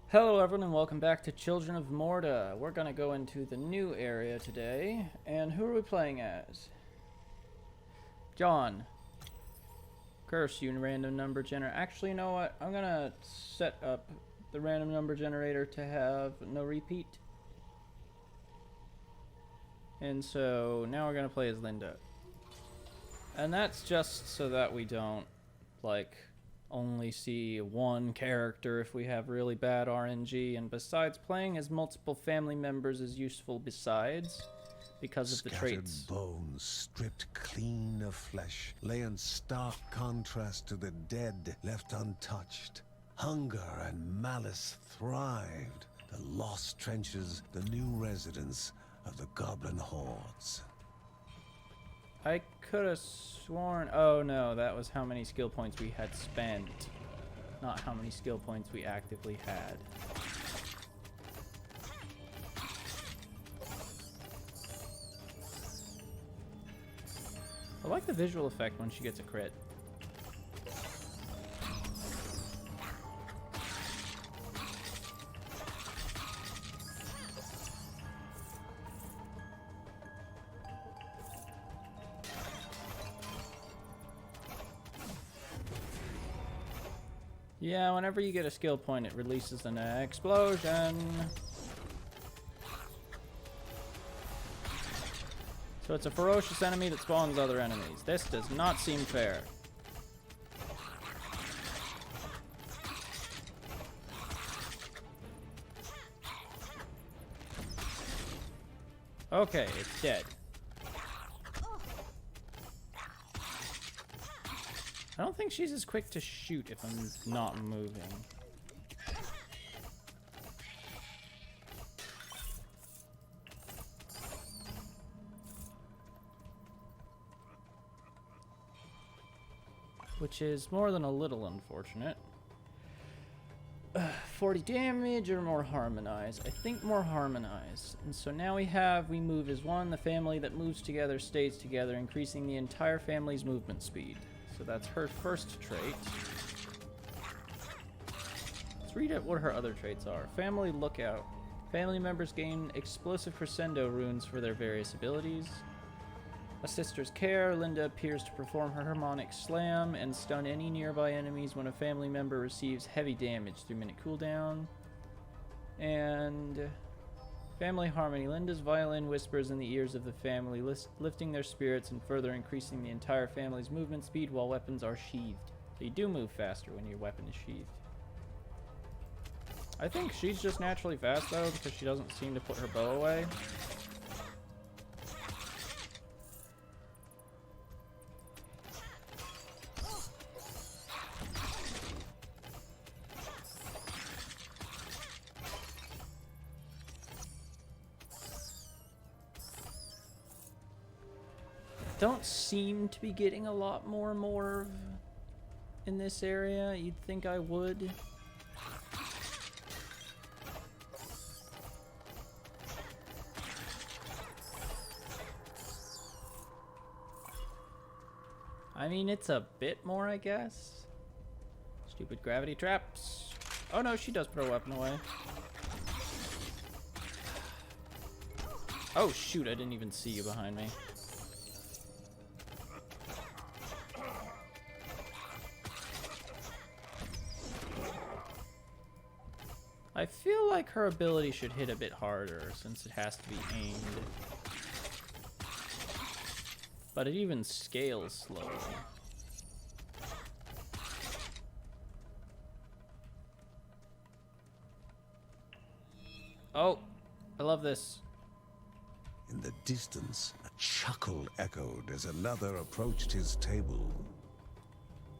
Hello everyone and welcome back to Children of Morta. We're gonna go into the new area today. And who are we playing as? John. Curse you, random number generator. Actually, you know what? I'm gonna set up the random number generator to have no repeat. And so now we're gonna play as Linda. And that's just so that we don't, like, only see one character if we have really bad RNG, and besides, playing as multiple family members is useful besides because of the traits. Scattered bones stripped clean of flesh lay in stark contrast to the dead left untouched. Hunger and malice thrived, the lost trenches the new residence of the goblin hordes. I could have sworn... Oh no, that was how many skill points we had spent, not how many skill points we actively had. I like the visual effect when she gets a crit. Yeah, whenever you get a skill point, it releases an explosion. So it's a ferocious enemy that spawns other enemies. This does not seem fair. Okay, it's dead. I don't think she's as quick to shoot if I'm not moving. Which is more than a little unfortunate. 40 damage or more harmonized? I think more harmonized. And so now we move as one. The family that moves together stays together, increasing the entire family's movement speed. So that's her first trait. Let's read out what her other traits are. Family Lookout. Family members gain explosive crescendo runes for their various abilities. A Sister's Care. Linda appears to perform her harmonic slam and stun any nearby enemies when a family member receives heavy damage. 3-minute cooldown. And Family Harmony. Linda's violin whispers in the ears of the family, lifting their spirits and further increasing the entire family's movement speed while weapons are sheathed. So you do move faster when your weapon is sheathed. I think she's just naturally fast, though, because she doesn't seem to put her bow away. Don't seem to be getting a lot more morve in this area. You'd think I would. I mean, it's a bit more, I guess. Stupid gravity traps. Oh no, she does put her weapon away. Oh shoot, I didn't even see you behind me. I feel like her ability should hit a bit harder since it has to be aimed. But it even scales slowly. Oh, I love this. In the distance, a chuckle echoed as another approached his table.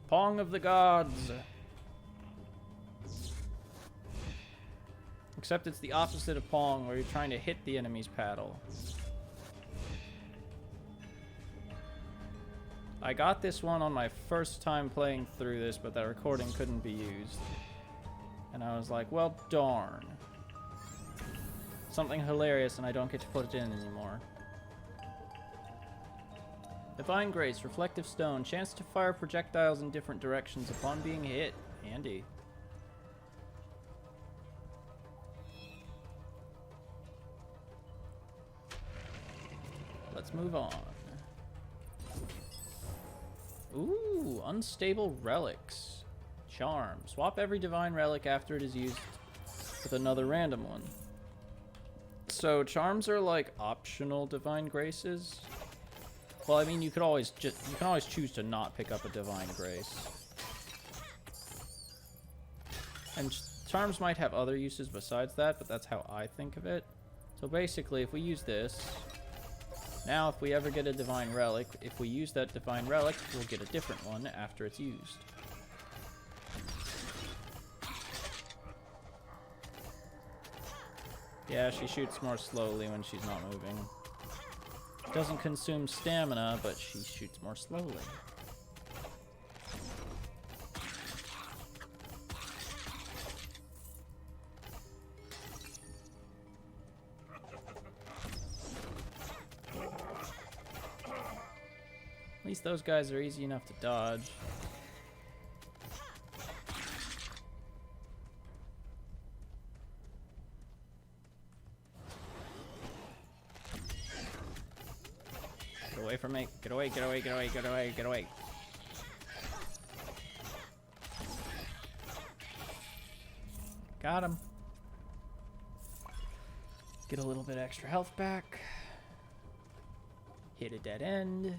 Pong of the Gods. Except it's the opposite of Pong, where you're trying to hit the enemy's paddle. I got this one on my first time playing through this, but that recording couldn't be used. And I was like, well, darn. Something hilarious and I don't get to put it in anymore. Divine Grace, Reflective Stone. Chance to fire projectiles in different directions upon being hit. Handy. let's move on. Ooh, unstable relics. Charm. Swap every divine relic after it is used with another random one. So charms are like optional divine graces. Well, I mean, you can always choose to not pick up a divine grace. And charms might have other uses besides that, but that's how I think of it. So basically, if we use this, now if we ever get a divine relic, if we use that divine relic, we'll get a different one after it's used. Yeah, she shoots more slowly when she's not moving. Doesn't consume stamina, but she shoots more slowly. At least those guys are easy enough to dodge. Get away from me. Get away, get away, get away, get away, get away. Got him. Get a little bit extra health back. Hit a dead end.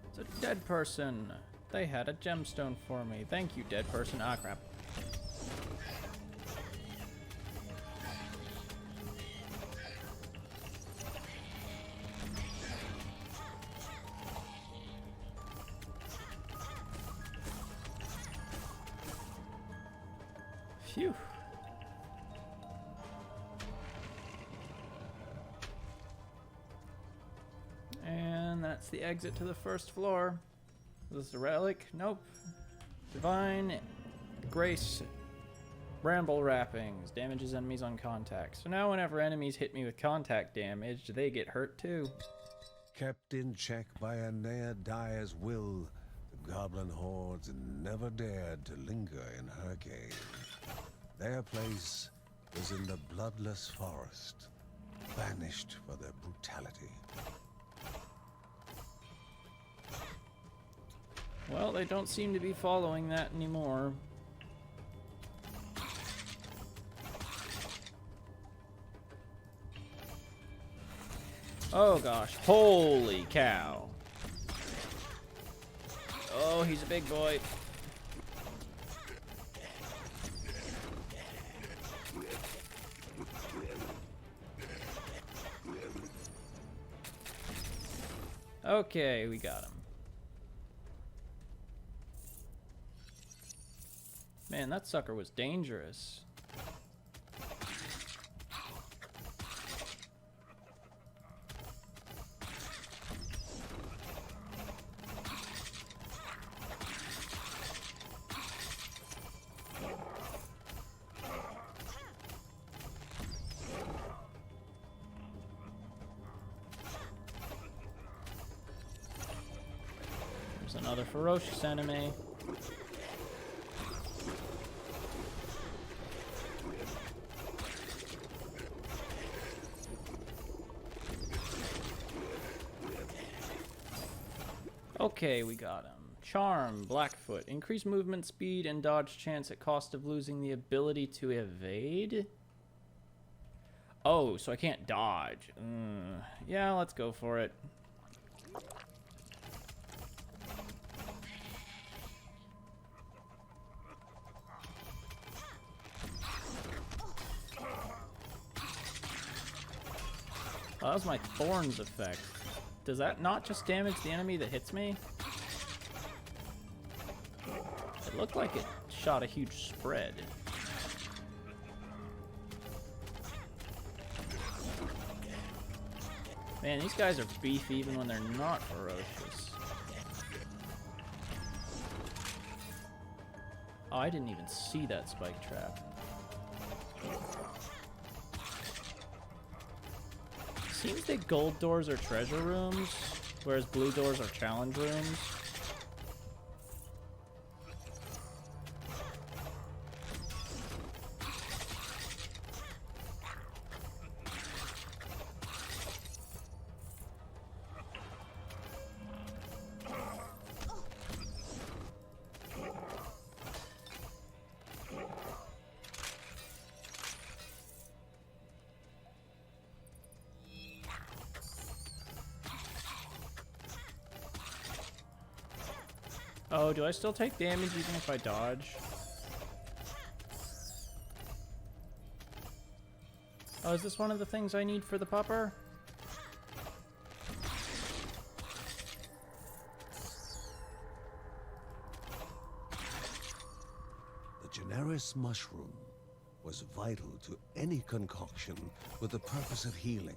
It's a dead person. They had a gemstone for me. Thank you, dead person. Ah, crap. Phew. And that's the exit to the first floor. Is this a relic? Nope. Divine Grace. Bramble wrappings. Damages enemies on contact. So now whenever enemies hit me with contact damage, they get hurt too. Kept in check by a ne'er-dyer's will, the goblin hordes never dared to linger in her cave. Their place was in the bloodless forest, banished for their brutality. Well, they don't seem to be following that anymore. Oh gosh, holy cow. Oh, he's a big boy. Okay, we got him. Man, that sucker was dangerous. There's another ferocious enemy. Okay, we got him. Charm, Blackfoot. Increase movement speed and dodge chance at cost of losing the ability to evade? Oh, so I can't dodge. Yeah, let's go for it. Oh, that was my Thorns effect. Does that not just damage the enemy that hits me? It looked like it shot a huge spread. Man, these guys are beefy even when they're not ferocious. Oh, I didn't even see that spike trap. Seems that gold doors are treasure rooms, whereas blue doors are challenge rooms. Oh, do I still take damage even if I dodge? Oh, is this one of the things I need for the pupper? The generis mushroom was vital to any concoction with the purpose of healing.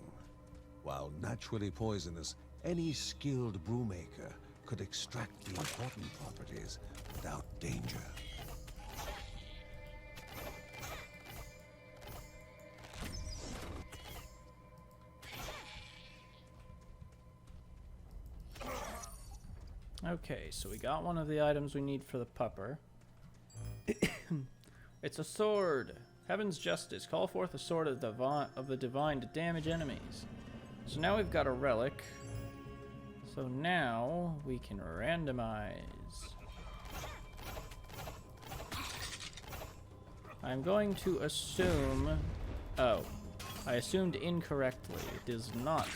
While naturally poisonous, any skilled brewmaker could extract the important properties without danger. Okay, so we got one of the items we need for the pupper. It's a sword. Heaven's justice. Call forth a sword of the divine to damage enemies. So now we've got a relic. So now we can randomize. I'm going to assume... Oh, I assumed incorrectly. It does not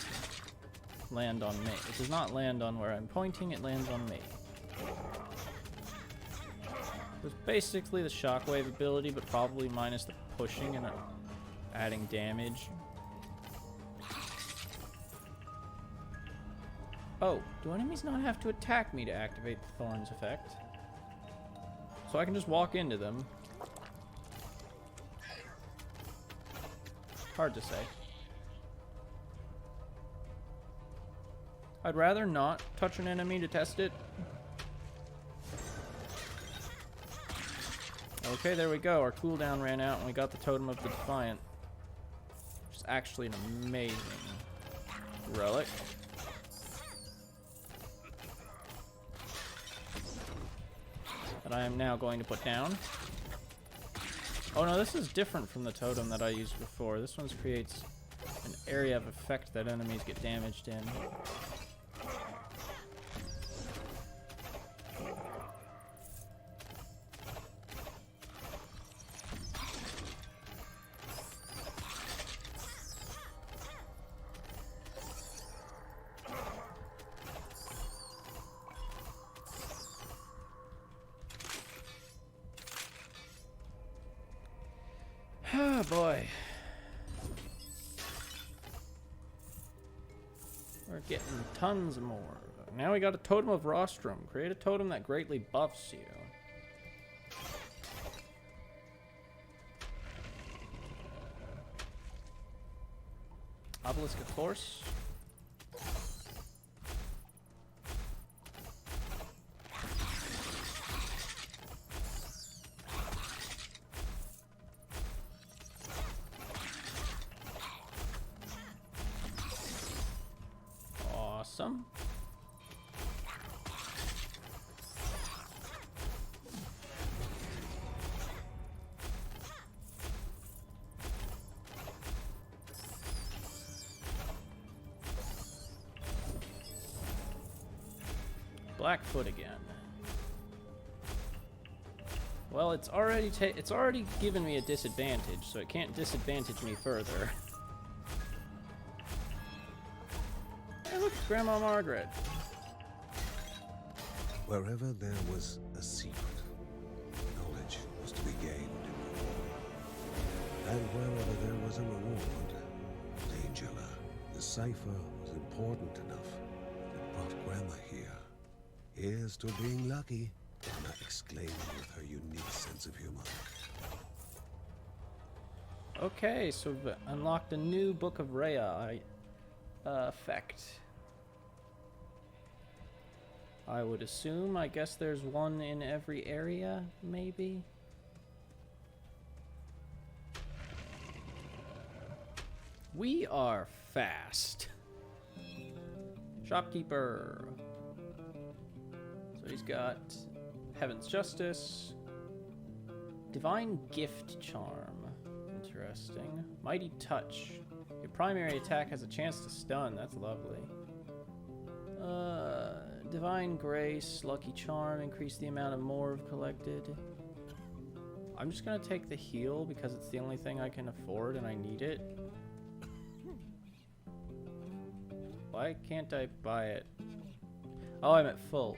land on me. It does not land on where I'm pointing, it lands on me. It's basically the shockwave ability, but probably minus the pushing and adding damage. Oh, do enemies not have to attack me to activate the Thorns effect? So I can just walk into them. Hard to say. I'd rather not touch an enemy to test it. Okay, there we go. Our cooldown ran out and we got the Totem of the Defiant. Which is actually an amazing relic. That I am now going to put down. Oh no, this is different from the totem that I used before. This one creates an area of effect that enemies get damaged in. Oh boy. We're getting tons more. Now we got a Totem of Rostrum. Create a totem that greatly buffs you. Obelisk of Force. Awesome. Blackfoot again. Well, it's already given me a disadvantage, so it can't disadvantage me further. Hey, look, Grandma Margaret. Wherever there was a secret, knowledge was to be gained. And wherever there was a reward, danger lurked. The cipher was important enough that brought Grandma here. Here's to being lucky, Anna exclaimed with her unique sense of humor. Okay, so we've unlocked a new Book of Rhea effect. I would assume, I guess there's one in every area, maybe? We are fast. Shopkeeper. So he's got Heaven's Justice. Divine Gift Charm. Interesting. Mighty Touch. Your primary attack has a chance to stun. That's lovely. Divine Grace, Lucky Charm, increase the amount of morve collected. I'm just gonna take the heal because it's the only thing I can afford and I need it. Why can't I buy it? Oh, I'm at full.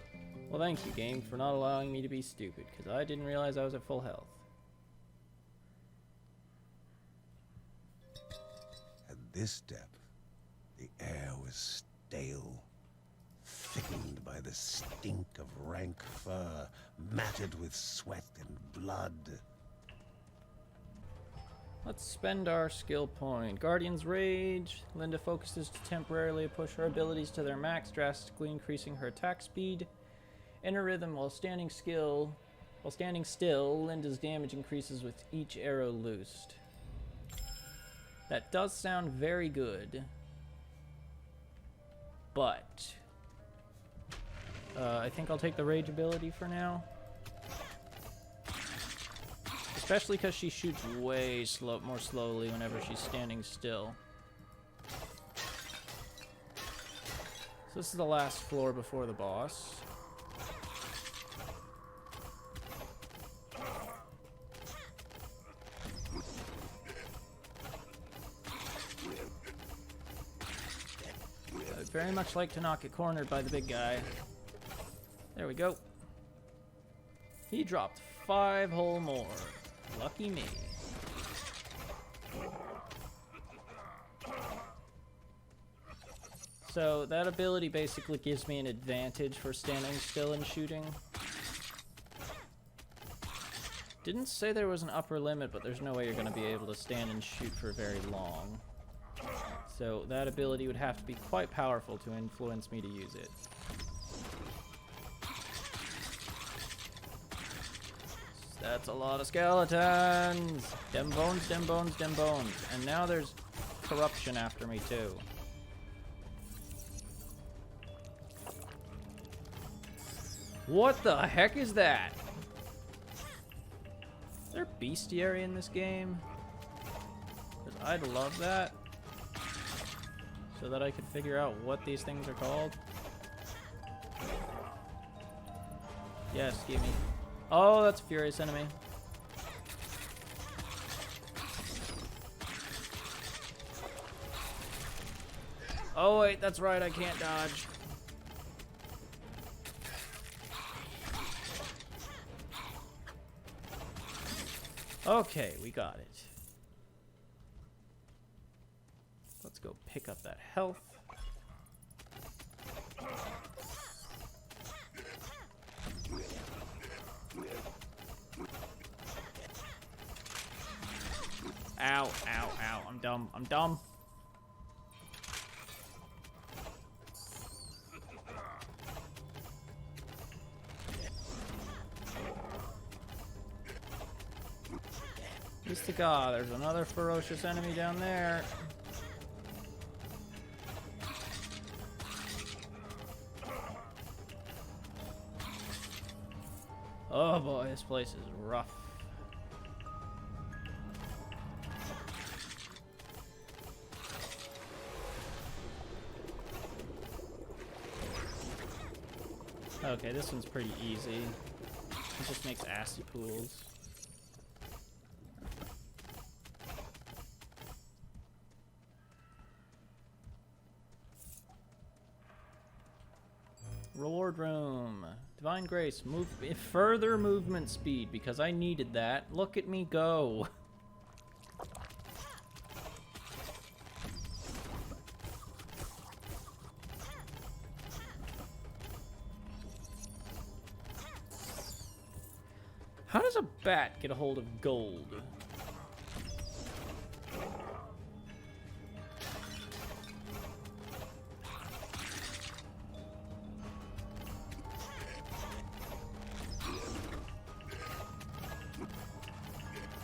Well, thank you, game, for not allowing me to be stupid, because I didn't realize I was at full health. At this depth, the air was stale, thickened by the stink of rank fur, matted with sweat and blood. Let's spend our skill point. Guardian's Rage. Linda focuses to temporarily push her abilities to their max, drastically increasing her attack speed. In a rhythm while standing still, Linda's damage increases with each arrow loosed. That does sound very good. But I think I'll take the Rage ability for now. Especially because she shoots way more slowly whenever she's standing still. So this is the last floor before the boss. I'd very much like to not get cornered by the big guy. There we go. He dropped 5 whole more. Lucky me. So that ability basically gives me an advantage for standing still and shooting. Didn't say there was an upper limit, but there's no way you're going to be able to stand and shoot for very long. So that ability would have to be quite powerful to influence me to use it. That's a lot of skeletons! Dem bones, dem bones, dem bones. And now there's corruption after me too. What the heck is that? Is there bestiary in this game? 'Cause I'd love that. So that I could figure out what these things are called. Yes, give me. Oh, that's a furious enemy. Oh wait, that's right, I can't dodge. Okay, we got it. Let's go pick up that health. Ow, ow, ow. I'm dumb. I'm dumb. Just to God, there's another ferocious enemy down there. Oh boy, this place is rough. Okay, this one's pretty easy. It just makes assy pools. Reward room. Divine Grace. Move further movement speed because I needed that. Look at me go. How does a bat get a hold of gold?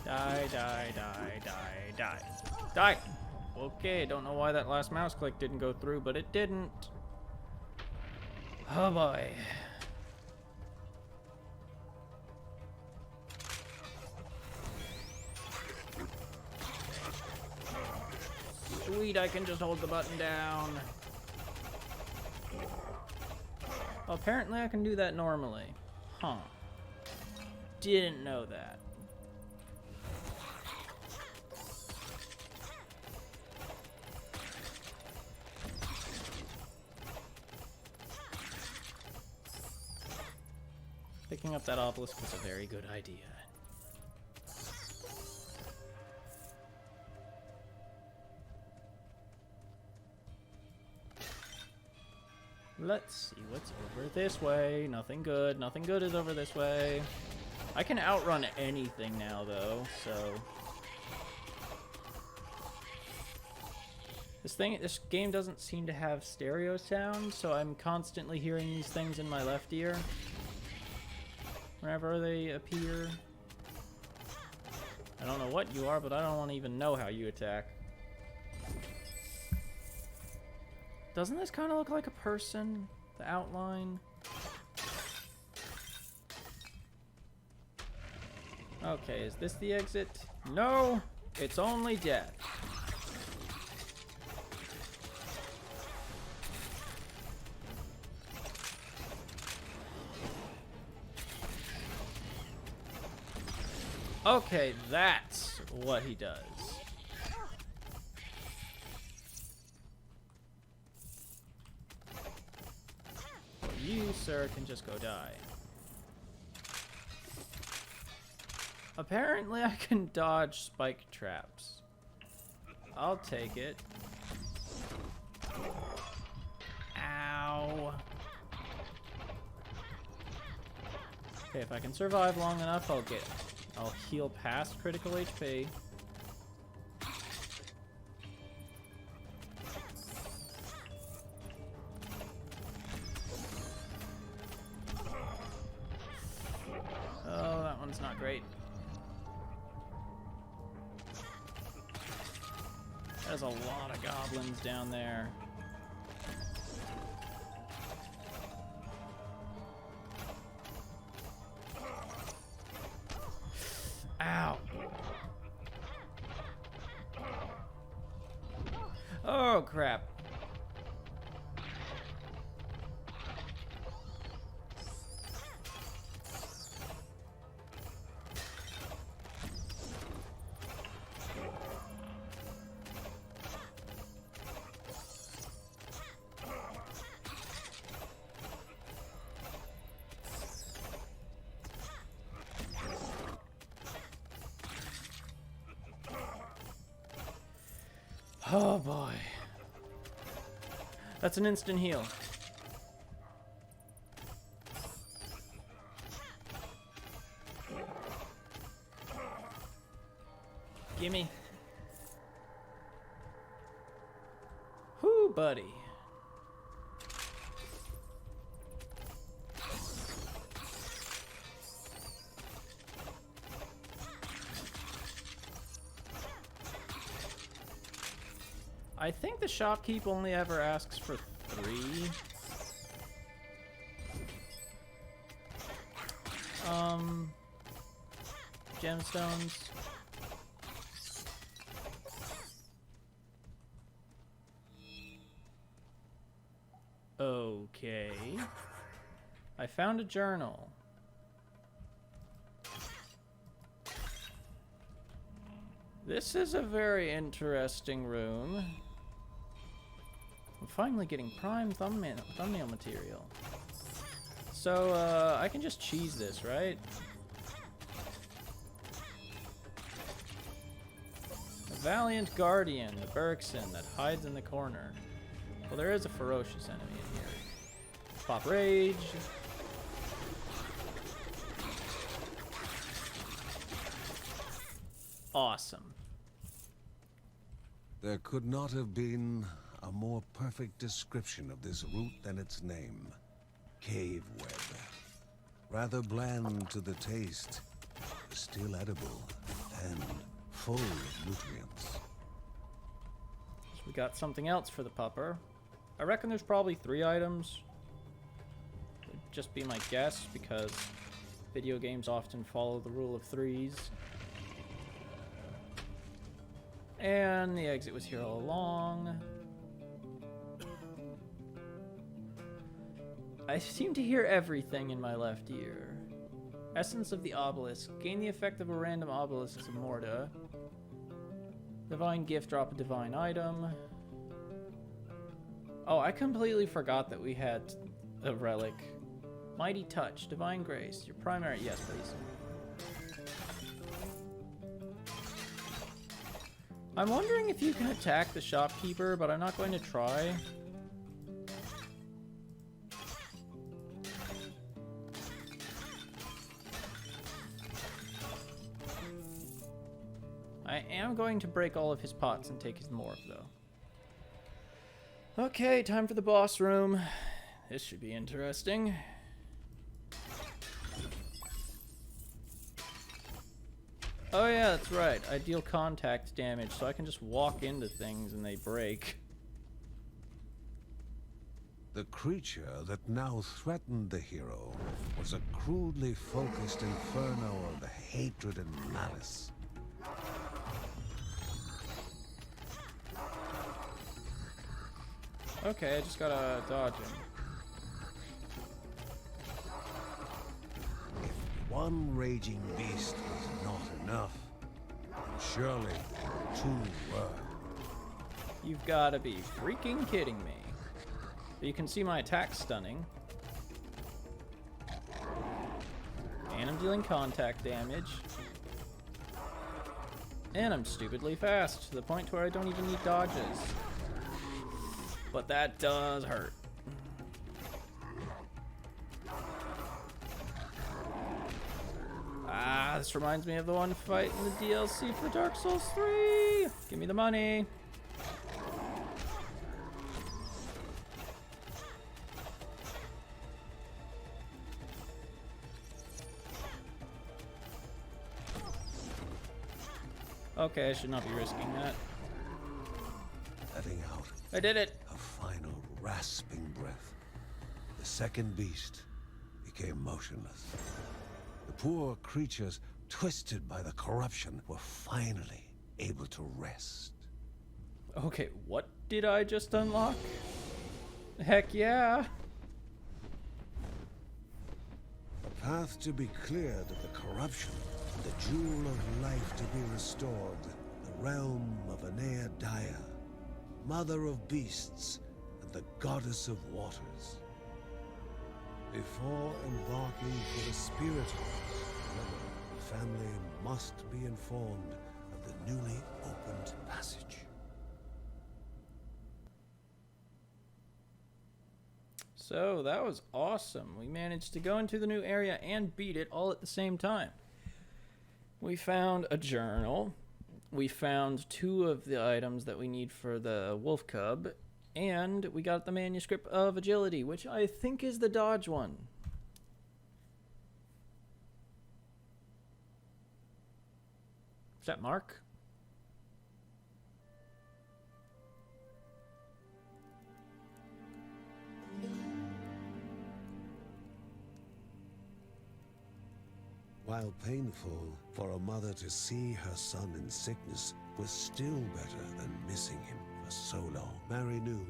Die, die, die, die, die. Die! Okay, don't know why that last mouse click didn't go through, but it didn't. Oh boy. Sweet, I can just hold the button down. Well, apparently I can do that normally. Huh. Didn't know that. Picking up that obelisk was a very good idea. Let's see what's over this way. Nothing good. Nothing good is over this way. I can outrun anything now, though, so... This game doesn't seem to have stereo sound, so I'm constantly hearing these things in my left ear whenever they appear. I don't know what you are, but I don't want to even know how you attack. Doesn't this kind of look like a person? The outline? Okay, is this the exit? No! It's only death. Okay, that's what he does. You, sir, can just go die. Apparently I can dodge spike traps. I'll take it. Ow. Okay, if I can survive long enough, I'll heal past critical HP. Oh, that one's not great. There's a lot of goblins down there. Ow. Oh, crap. Oh boy. That's an instant heal. Gimme. Whoo, buddy. I think the shopkeep only ever asks for 3. Gemstones. Okay. I found a journal. This is a very interesting room. I'm finally getting prime thumbnail material. So, I can just cheese this, right? A valiant guardian, the Bergson, that hides in the corner. Well, there is a ferocious enemy in here. Pop rage. Awesome. There could not have been a more perfect description of this root than its name. Cave web. Rather bland to the taste, still edible and full of nutrients. So we got something else for the pupper. I reckon there's probably 3 items. Would just be my guess, because video games often follow the rule of 3s. And the exit was here all along. I seem to hear everything in my left ear. Essence of the obelisk. Gain the effect of a random obelisk of Morta. Divine gift, drop a divine item. Oh, I completely forgot that we had a relic Mighty Touch, Divine Grace, your primary... Yes, please. I'm wondering if you can attack the shopkeeper, but I'm not going to try. I am going to break all of his pots and take his morgue, though. Okay, time for the boss room. This should be interesting. Oh yeah, that's right. I deal contact damage, so I can just walk into things and they break. The creature that now threatened the hero was a crudely focused inferno of the hatred and malice. Okay, I just gotta dodge him. If one raging beast was not enough, then surely two were. You've gotta be freaking kidding me. But you can see my attack stunning. And I'm dealing contact damage. And I'm stupidly fast, to the point where I don't even need dodges. But that does hurt. Ah, this reminds me of the one fight in the DLC for Dark Souls 3! Give me the money! Okay, I should not be risking that. Letting out I did it! a final rasping breath, the second beast became motionless. The poor creatures, twisted by the corruption, were finally able to rest. Okay, what did I just unlock? Heck yeah! A path to be cleared of the corruption, and the jewel of life to be restored, the realm of Anea Daya, mother of beasts and the goddess of waters. Before embarking for the spirit realm, the family must be informed of the newly opened passage. So that was awesome. We managed to go into the new area and beat it all at the same time. We found a journal. We found 2 of the items that we need for the wolf cub. And we got the manuscript of agility, which I think is the dodge one. Is that Mark? While painful for a mother to see her son in sickness was still better than missing him for so long, Mary knew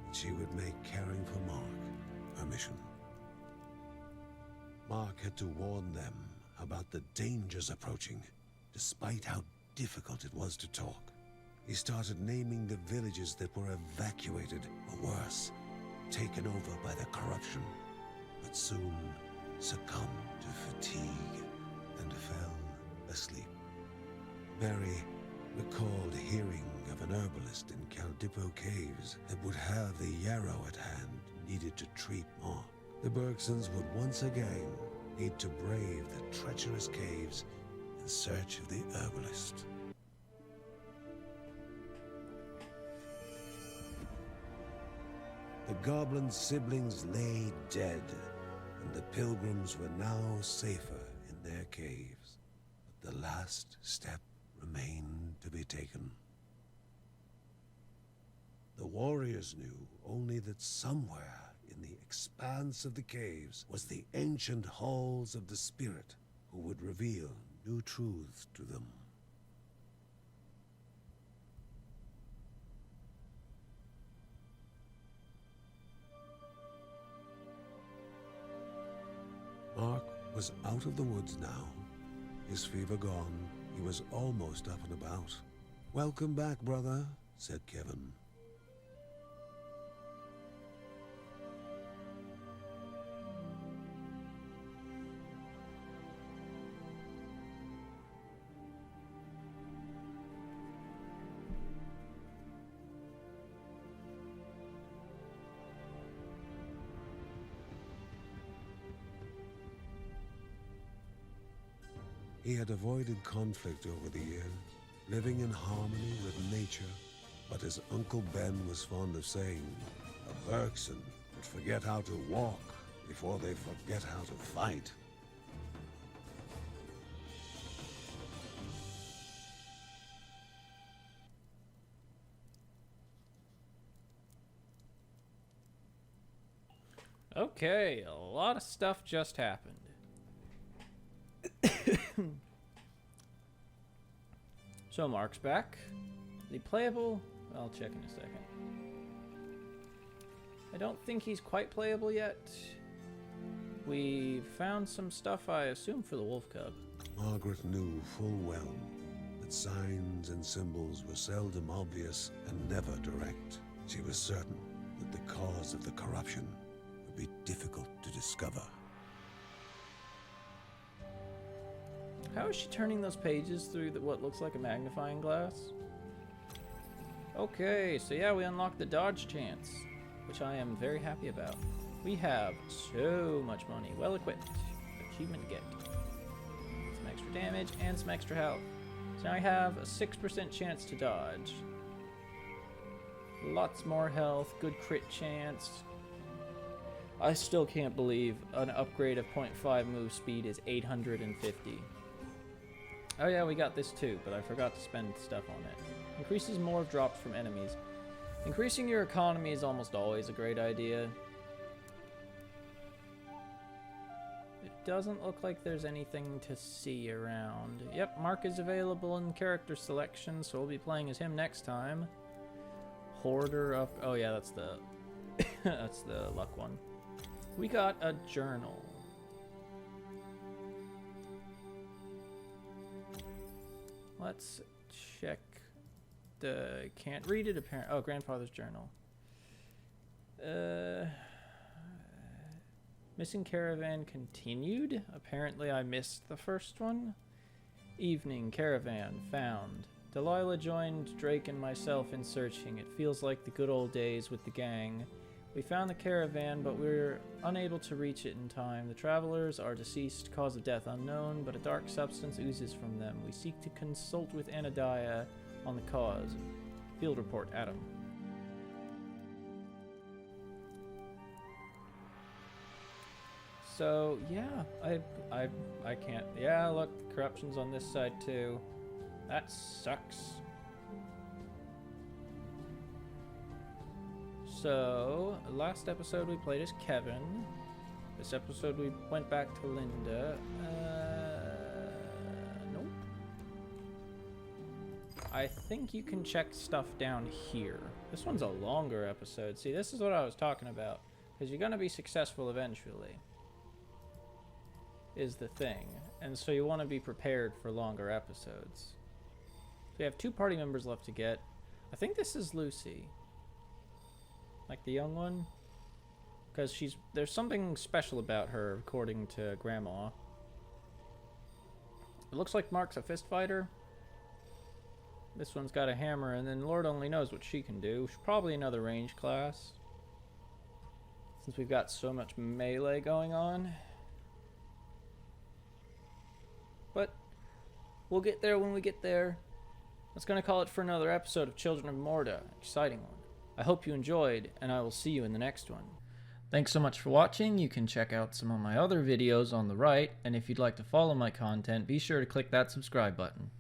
that she would make caring for Mark her mission. Mark had to warn them about the dangers approaching, despite how difficult it was to talk. He started naming the villages that were evacuated, or worse, taken over by the corruption, but soon succumbed to fatigue and fell asleep. Mary recalled hearing of an herbalist in Caeldippo Caves that would have the yarrow at hand needed to treat Morta. The Bergsons would once again need to brave the treacherous caves in search of the herbalist. The goblin siblings lay dead, and the pilgrims were now safer in their caves. But the last step remained to be taken. The warriors knew only that somewhere in the expanse of the caves was the ancient halls of the spirit who would reveal new truths to them. Mark was out of the woods now. His fever gone, he was almost up and about. "Welcome back, brother," said Kevin. He had avoided conflict over the years, living in harmony with nature. But as Uncle Ben was fond of saying, a person would forget how to walk before they forget how to fight. Okay, a lot of stuff just happened. So Mark's back. Is he playable? I'll check in a second. I don't think he's quite playable yet. We found some stuff, I assume, for the wolf cub. Margaret knew full well that signs and symbols were seldom obvious and never direct. She was certain that the cause of the corruption would be difficult to discover. How is she turning those pages through what looks like a magnifying glass? Okay, so yeah, we unlocked the dodge chance, which I am very happy about. We have so much money. Well equipped. Achievement get. Some extra damage and some extra health. So now I have a 6% chance to dodge. Lots more health, good crit chance. I still can't believe an upgrade of 0.5 move speed is 850. Oh yeah, we got this too, but I forgot to spend stuff on it. Increases more dropped from enemies. Increasing your economy is almost always a great idea. It doesn't look like there's anything to see around. Yep, Mark is available in character selection, so we'll be playing as him next time. Hoarder up. Oh yeah, that's the that's the luck one. We got a journal. Let's check the... Can't read it apparently. Oh, grandfather's journal. Missing caravan continued. Apparently I missed the first one. Evening, caravan found. Delilah joined Drake and myself in searching. It feels like the good old days with the gang. We found the caravan, but we were unable to reach it in time. The travelers are deceased, cause of death unknown, but a dark substance oozes from them. We seek to consult with Anadiah on the cause. Field report, Adam. So, yeah, I can't... Yeah, look, corruption's on this side too. That sucks. So, last episode we played as Kevin. This episode we went back to Linda. Nope. I think you can check stuff down here. This one's a longer episode. See, this is what I was talking about. Because you're going to be successful eventually. Is the thing. And so you want to be prepared for longer episodes. So we have 2 party members left to get. I think this is Lucy. Like the young one? Because there's something special about her, according to Grandma. It looks like Mark's a fist fighter. This one's got a hammer, and then Lord only knows what she can do. She's probably another range class. Since we've got so much melee going on. But we'll get there when we get there. That's going to call it for another episode of Children of Morta. Exciting one. I hope you enjoyed, and I will see you in the next one. Thanks so much for watching. You can check out some of my other videos on the right, and if you'd like to follow my content, be sure to click that subscribe button.